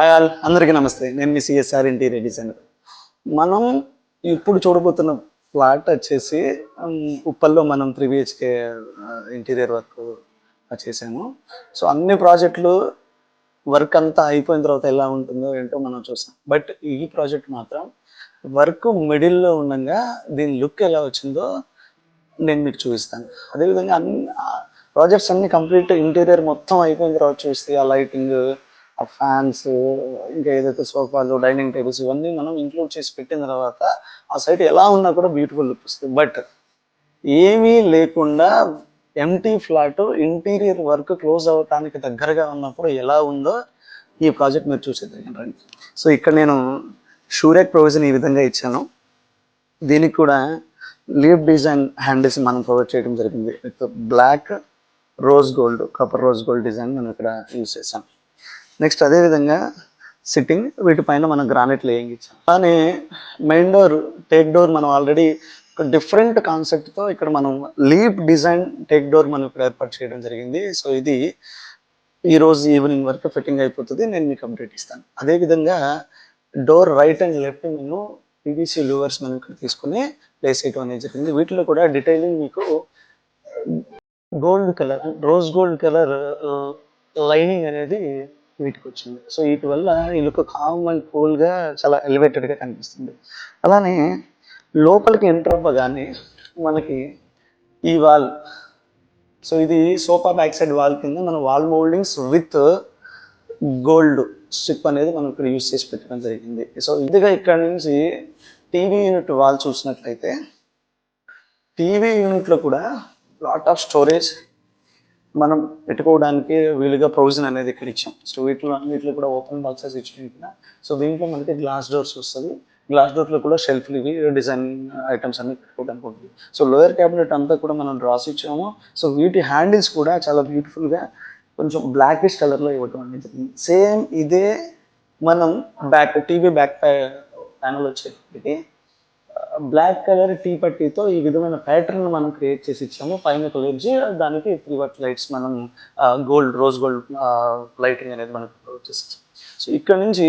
Hi all, అందరికీ నమస్తే. నేను మీ సిఎస్ఆర్ ఇంటీరియర్ డిజైనర్. మనం ఇప్పుడు చూడబోతున్న ఫ్లాట్ వచ్చేసి ఉప్పల్లో మనం 3 BHK ఇంటీరియర్ వర్క్ చేసాము. సో అన్ని ప్రాజెక్టులు వర్క్ అంతా అయిపోయిన తర్వాత ఎలా ఉంటుందో ఏంటో మనం చూస్తాం. బట్ ఈ ప్రాజెక్ట్ మాత్రం వర్క్ మిడిల్లో ఉండగా దీని లుక్ ఎలా వచ్చిందో నేను మీకు చూపిస్తాను. అదేవిధంగా అన్ని ప్రాజెక్ట్స్ అన్ని కంప్లీట్ ఇంటీరియర్ మొత్తం అయిపోయిన తర్వాత చూస్తే ఆ లైటింగ్, ఆ ఫ్యాన్స్, ఇంకా ఏదైతే సోఫాలు, డైనింగ్ టేబుల్స్ ఇవన్నీ మనం ఇంక్లూడ్ చేసి పెట్టిన తర్వాత ఆ సైట్ ఎలా ఉన్నా కూడా బ్యూటిఫుల్ లుక్ వస్తుంది. బట్ ఏమీ లేకుండా empty flat interior work close అవ్వటానికి దగ్గరగా ఉన్నప్పుడు ఎలా ఉందో ఈ ప్రాజెక్ట్ మీరు చూసేది రండి. సో ఇక్కడ నేను షూరెక్ ప్రొవిజన్ ఈ విధంగా ఇచ్చాను. దీనికి కూడా లీఫ్ డిజైన్ హ్యాండిల్స్ మనం ప్రొవైడ్ చేయడం జరిగింది. With black rose gold, copper rose gold design మనం ఇక్కడ యూజ్ చేసాం. నెక్స్ట్ అదేవిధంగా సిట్టింగ్ వీటిపైన మనం గ్రానైట్ లేయింగ్ ఇచ్చాం. కానీ మెయిన్ డోర్, టేక్ డోర్ మనం ఆల్రెడీ ఒక డిఫరెంట్ కాన్సెప్ట్తో ఇక్కడ మనం లీఫ్ డిజైన్ టేక్ డోర్ మనం ఇక్కడ ఏర్పాటు చేయడం జరిగింది. సో ఇది ఈరోజు ఈవినింగ్ వరకు ఫిట్టింగ్ అయిపోతుంది, నేను మీకు అప్డేట్ ఇస్తాను. అదేవిధంగా డోర్ రైట్ అండ్ లెఫ్ట్ నేను పీవీసీ లూవర్స్ మనం ఇక్కడ తీసుకుని ప్లేస్ చేయడం అనేది జరిగింది. వీటిలో కూడా డీటెయిలింగ్ మీకు gold colour, rose gold colour lining అనేది వీటికి వచ్చింది. సో వీటి వల్ల ఈ లుక్ కామ్ అండ్ కూల్గా చాలా ఎలివేటెడ్గా కనిపిస్తుంది. అలానే లోపలికి ఎంటర్ అవ్వగానే మనకి ఈ వాల్, సో ఇది సోఫా బ్యాక్ సైడ్ వాల్ కింద మన wall moultings with gold strip అనేది మనం ఇక్కడ యూజ్ చేసి పెట్టడం జరిగింది. సో ఇదిగా ఇక్కడ నుంచి టీవీ యూనిట్ వాల్ చూసినట్లయితే టీవీ యూనిట్లో కూడా లాట్ ఆఫ్ స్టోరేజ్ మనం పెట్టుకోవడానికి వీలుగా ప్రొవిజన్ అనేది ఇక్కడ ఇచ్చాం. సో వీటిలో కూడా ఓపెన్ బాక్సెస్ ఇచ్చిన. సో దీంట్లో మనకి గ్లాస్ డోర్స్ వస్తుంది. గ్లాస్ డోర్లో కూడా షెల్ఫ్లు ఇవి డిజైన్ ఐటమ్స్ అన్ని పెట్టుకోవడానికి ఉంటుంది. సో లోయర్ క్యాబినెట్ అంతా కూడా మనం డ్రాస్ ఇచ్చాము. సో వీటి హ్యాండిల్స్ కూడా చాలా బ్యూటిఫుల్గా కొంచెం బ్లాకిష్ కలర్లో ఇవ్వటం అనేది జరిగింది. సేమ్ ఇదే మనం టీవీ బ్యాక్ ప్యానల్ వచ్చేది బ్లాక్ కలర్ టీ పట్టీతో ఈ విధమైన ప్యాటర్న్ మనం క్రియేట్ చేసి ఇచ్చాము. పైన కొలిచి దానికి 3 watt లైట్స్ మనం గోల్డ్, రోజ్ గోల్డ్ లైటింగ్ అనేది మనం చేస్తాం. సో ఇక్కడ నుంచి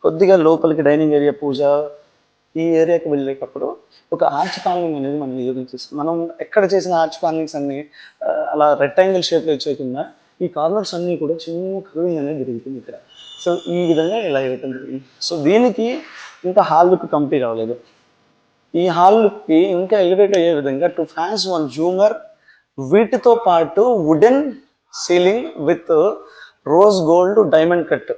కొద్దిగా లోపలికి డైనింగ్ ఏరియా, పూజ ఈ ఏరియాకి వెళ్ళేటప్పుడు ఒక ఆర్చ్ పానలింగ్ అనేది మనం యూజ్ చేస్తాం. మనం ఎక్కడ చేసిన ఆర్చ్ పానలింగ్స్ అన్ని అలా రెక్టాంగిల్ షేప్లో వచ్చేయకుండా ఈ కార్నర్స్ అన్నీ కూడా చిన్న కర్వింగ్ అనేది జరుగుతుంది ఇక్కడ. సో ఈ విధంగా ఇలా ఇవ్వటం జరిగింది. సో దీనికి ఇంకా హాల్ లుక్ కంప్లీట్ అవ్వలేదు. ఈ హాల్కి ఇంకా ఎలివేట్ అయ్యే విధంగా 2 ఫ్యాన్స్, 1 జూమర్, వీటితో పాటు wooden ceiling with rose gold diamond cut